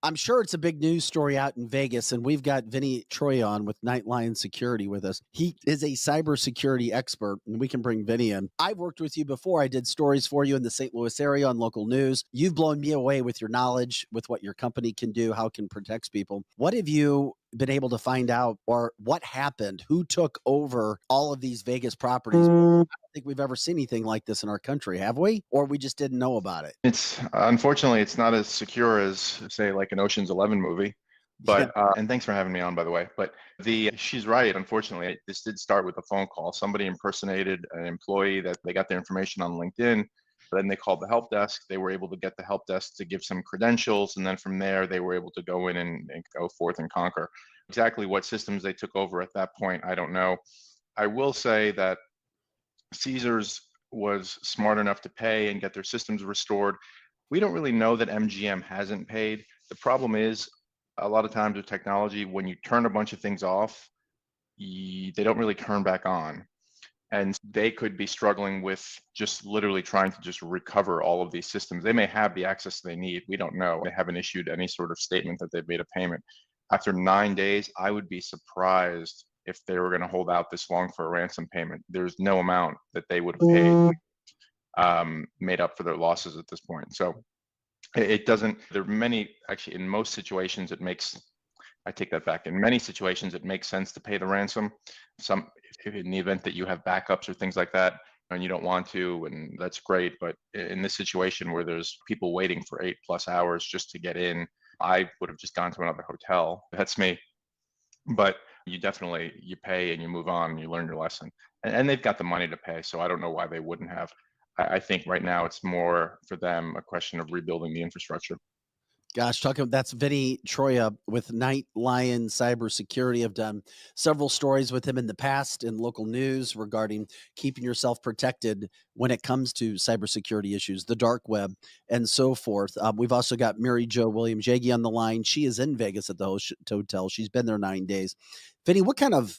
I'm sure it's a big news story out in Vegas, and we've got Vinny Troia on with Night Lion Security with us. He is a cybersecurity expert, and we can bring Vinny in. I've worked with you before. I did stories for you in the St. Louis area on local news. You've blown me away with your knowledge, with what your company can do, how it can protect people. What have you been able to find out, or what happened? Who took over all of these Vegas properties? Think we've ever seen anything like this in our country, have we? Or we just didn't know about it? It's unfortunately it's not as secure as say like an Ocean's 11 movie. Yeah. But and thanks for having me on, by the way. But the she's right. Unfortunately, this did start with a phone call. Somebody impersonated an employee that they got their information on LinkedIn. Then they called the help desk. They were able to get the help desk to give some credentials, and then from there they were able to go in and go forth and conquer. Exactly what systems they took over at that point, I don't know. I will say that Caesars was smart enough to pay and get their systems restored. We don't really know that MGM hasn't paid. The problem is, a lot of times with technology, when you turn a bunch of things off, they don't really turn back on. And they could be struggling with just literally trying to just recover all of these systems. They may have the access they need. We don't know. They haven't issued any sort of statement that they've made a payment. After 9 days, I would be surprised if they were going to hold out this long for a ransom payment. There's no amount that they would have paid made up for their losses at this point. So it doesn't, there are many, actually, in most situations, it makes, I take that back. In many situations, it makes sense to pay the ransom. Some, if in the event that you have backups or things like that, and you don't want to, and that's great. But in this situation where there's people waiting for 8+ hours just to get in, I would have just gone to another hotel. That's me. But you definitely, you pay and you move on and you learn your lesson. And they've got the money to pay, so I don't know why they wouldn't have. I think right now it's more for them a question of rebuilding the infrastructure. Gosh, talking that's Vinny Troia with Night Lion Cybersecurity. I've done several stories with him in the past in local news regarding keeping yourself protected when it comes to cybersecurity issues, the dark web, and so forth. We've also got Mary Jo Williams Jaggy on the line. She is in Vegas at the hotel. She's been there 9 days. Vinny, what kind of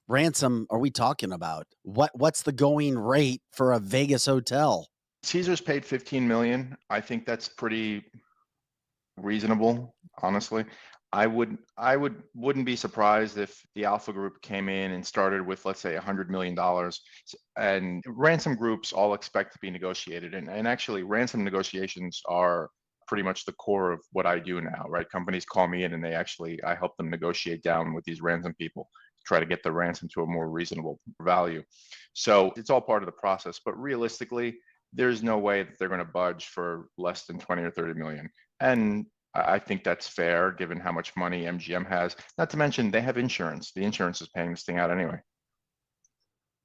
ransom are we talking about? What's the going rate for a Vegas hotel? Caesars paid 15 million. I think that's pretty reasonable, honestly. Wouldn't be surprised if the Alpha Group came in and started with, let's say, $100 million. And ransom groups all expect to be negotiated. And actually, ransom negotiations are pretty much the core of what I do now, right? Companies call me in and I help them negotiate down with these ransom people, try to get the ransom to a more reasonable value. So it's all part of the process. But realistically, there's no way that they're going to budge for less than 20 or 30 million. And I think that's fair given how much money MGM has. Not to mention they have insurance. The insurance is paying this thing out anyway.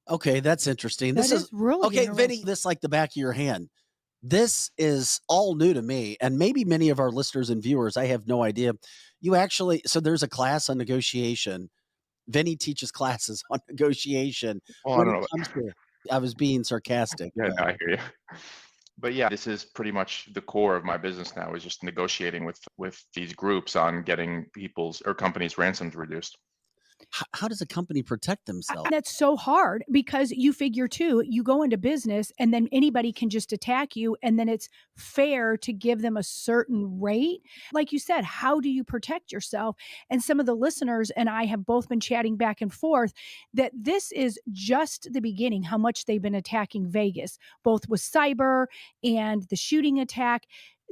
Okay, that's interesting. That This is is really okay, Vinny, interesting. this like the back of your hand. This is all new to me, and maybe many of our listeners and viewers, I have no idea. You actually, so there's a class on negotiation. Vinny teaches classes on negotiation Well, I when don't it know. comes to, I was being sarcastic. Yeah, no, I hear you. But yeah, this is pretty much the core of my business now is just negotiating with these groups on getting people's or companies' ransoms reduced. How does a company protect themselves? That's so hard because you figure too, you go into business and then anybody can just attack you. And then it's fair to give them a certain rate. Like you said, how do you protect yourself? And some of the listeners and I have both been chatting back and forth that this is just the beginning, how much they've been attacking Vegas, both with cyber and the shooting attack,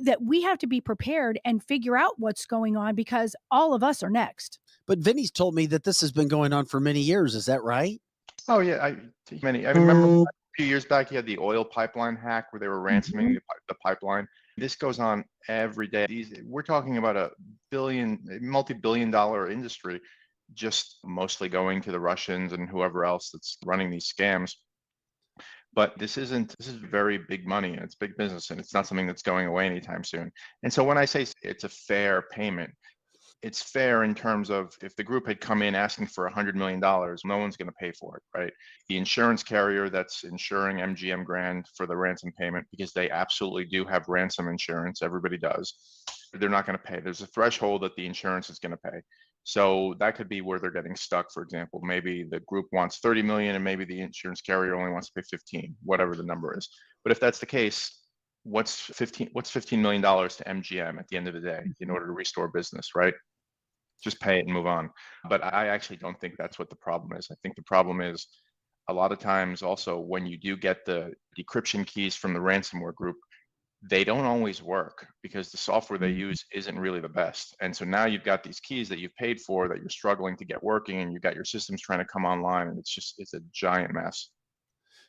that we have to be prepared and figure out what's going on because all of us are next. But Vinny's told me that this has been going on for many years. Is that right? Oh yeah, I remember a few years back you had the oil pipeline hack where they were ransoming Mhm. the pipeline. This goes on every day. We're talking about a multi-billion-dollar industry, just mostly going to the Russians and whoever else that's running these scams. But this is very big money and it's big business and it's not something that's going away anytime soon. And so when I say it's a fair payment, it's fair in terms of if the group had come in asking for $100 million, no one's going to pay for it, right? The insurance carrier that's insuring MGM Grand for the ransom payment, because they absolutely do have ransom insurance, everybody does, they're not going to pay. There's a threshold that the insurance is going to pay. So that could be where they're getting stuck. For example, maybe the group wants 30 million and maybe the insurance carrier only wants to pay 15, whatever the number is. But if that's the case, what's $15 million to MGM at the end of the day in order to restore business, right? Just pay it and move on. But I actually don't think that's what the problem is. I think the problem is a lot of times also when you do get the decryption keys from the ransomware group, they don't always work because the software they use isn't really the best. And so now you've got these keys that you've paid for that you're struggling to get working, and you've got your systems trying to come online, and it's a giant mess.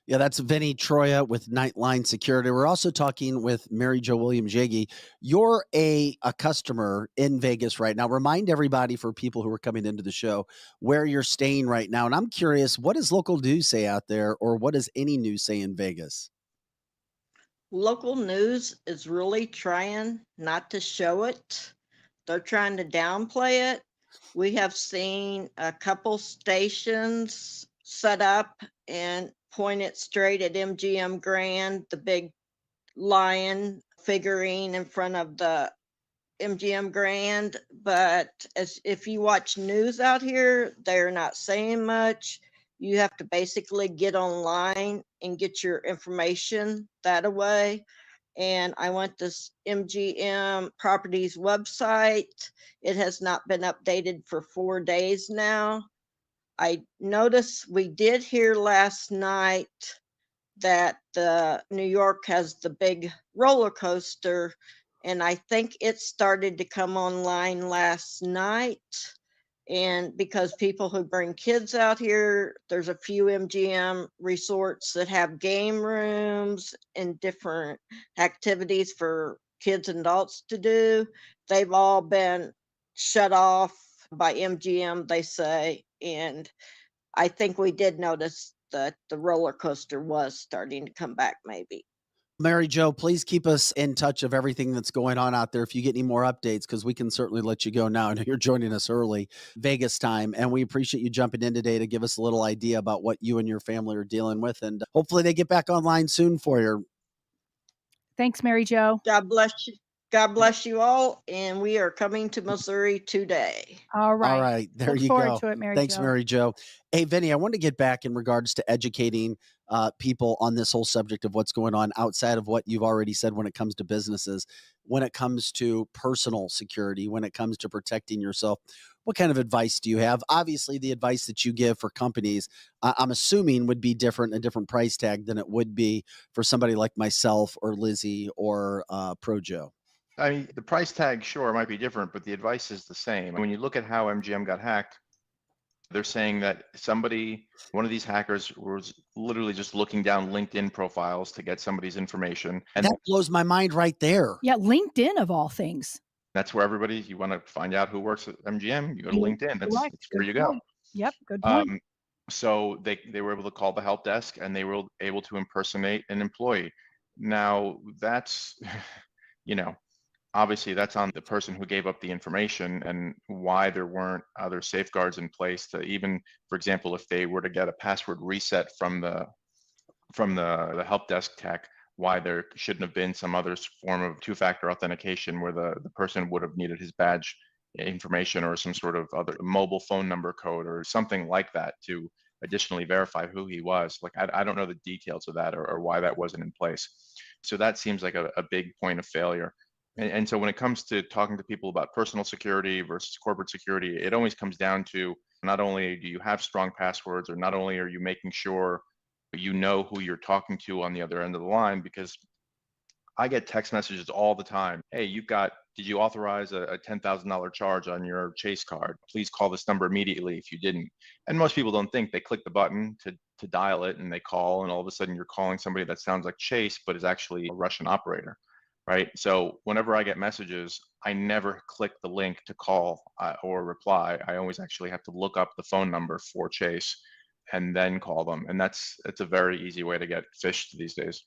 Yeah, that's Vinny Troia with Nightline Security. We're also talking with Mary Jo Williams-Jaggi. You're a customer in Vegas right now. Remind everybody, for people who are coming into the show, where you're staying right now. And I'm curious, what does local news say out there, or what does any news say in Vegas? Local news is really trying not to show it. They're trying to downplay it. We have seen a couple stations set up and point it straight at MGM Grand, the big lion figurine in front of the MGM Grand. But as if you watch news out here, they're not saying much. You have to basically get online and get your information that way. And I went to MGM Properties website. It has not been updated for 4 days now. I noticed we did hear last night that the New York has the big roller coaster, and I think it started to come online last night. And because people who bring kids out here, there's a few MGM resorts that have game rooms and different activities for kids and adults to do. They've all been shut off by MGM, they say. And I think we did notice that the roller coaster was starting to come back, maybe. Mary Jo, please keep us in touch of everything that's going on out there. If you get any more updates, because we can certainly let you go now. I know you're joining us early Vegas time, and we appreciate you jumping in today to give us a little idea about what you and your family are dealing with. And hopefully they get back online soon for you. Thanks, Mary Jo. God bless you. God bless you all. And we are coming to Missouri today. All right. All right. There Look you forward go. to it, Mary Thanks, Jo. Mary Jo. Hey, Vinny, I want to get back in regards to educating people on this whole subject of what's going on outside of what you've already said when it comes to businesses, when it comes to personal security, when it comes to protecting yourself. What kind of advice do you have? Obviously, the advice that you give for companies, I'm assuming, would be different, a different price tag than it would be for somebody like myself or Lizzie or Pro Joe. I mean, the price tag, sure, might be different, but the advice is the same. When you look at how MGM got hacked, they're saying that one of these hackers was literally just looking down LinkedIn profiles to get somebody's information. And That blows my mind right there. Yeah, LinkedIn of all things. that's where you want to find out who works at MGM, you go to LinkedIn. That's Correct. where Good you go. point. Yep, good point. So they were able to call the help desk, and they were able to impersonate an employee. Now that's, you know, obviously that's on the person who gave up the information, and why there weren't other safeguards in place to, even, for example, if they were to get a password reset from the help desk tech, why there shouldn't have been some other form of two-factor authentication where the person would have needed his badge information or some sort of other mobile phone number code or something like that to additionally verify who he was. Like, I don't know the details of that, or why that wasn't in place. So that seems like a big point of failure. And so when it comes to talking to people about personal security versus corporate security, it always comes down to, not only do you have strong passwords, or not only are you making sure you know who you're talking to on the other end of the line, because I get text messages all the time. Hey, did you authorize a $10,000 charge on your Chase card? Please call this number immediately if you didn't. And most people don't think. They click the button to dial it, and they call, and all of a sudden you're calling somebody that sounds like Chase, but is actually a Russian operator, right? So whenever I get messages, I never click the link to call or reply. I always actually have to look up the phone number for Chase and then call them. And it's a very easy way to get phished these days.